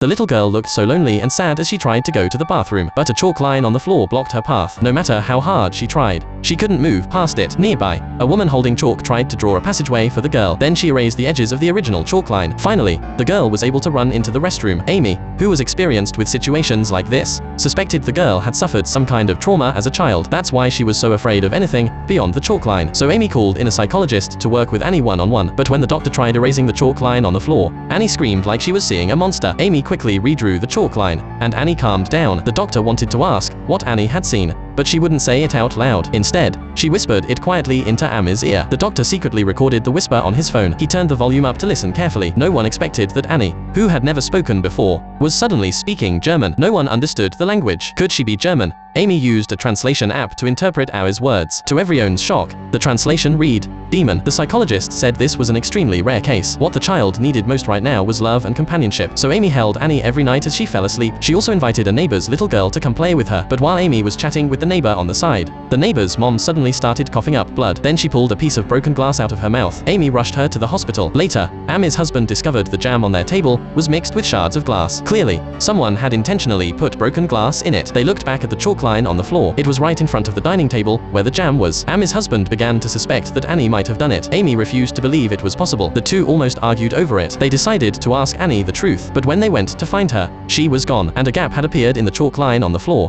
The little girl looked so lonely and sad as she tried to go to the bathroom, but a chalk line on the floor blocked her path. No matter how hard she tried, she couldn't move past it. Nearby, a woman holding chalk tried to draw a passageway for the girl. Then she erased the edges of the original chalk line. Finally, the girl was able to run into the restroom. Amy, who was experienced with situations like this, suspected the girl had suffered some kind of trauma as a child. That's why she was so afraid of anything beyond the chalk line. So Amy called in a psychologist to work with Annie one-on-one. But when the doctor tried erasing the chalk line on the floor, Annie screamed like she was seeing a monster. Amy quickly redrew the chalk line, and Annie calmed down. The doctor wanted to ask what Annie had seen, but she wouldn't say it out loud. Instead, she whispered it quietly into Amy's ear. The doctor secretly recorded the whisper on his phone. He turned the volume up to listen carefully. No one expected that Annie, who had never spoken before, was suddenly speaking German. No one understood the language. Could she be German? Amy used a translation app to interpret Aoi's words. To everyone's shock, the translation read, "Demon." The psychologist said this was an extremely rare case. What the child needed most right now was love and companionship. So Amy held Annie every night as she fell asleep. She also invited a neighbor's little girl to come play with her. But while Amy was chatting with the neighbor on the side, the neighbor's mom suddenly started coughing up blood. Then she pulled a piece of broken glass out of her mouth. Amy rushed her to the hospital. Later, Amy's husband discovered the jam on their table was mixed with shards of glass. Clearly, someone had intentionally put broken glass in it. They looked back at the chalk line on the floor. It was right in front of the dining table, where the jam was. Amy's husband began to suspect that Annie might have done it. Amy refused to believe it was possible. The two almost argued over it. They decided to ask Annie the truth, but when they went to find her, she was gone, and a gap had appeared in the chalk line on the floor.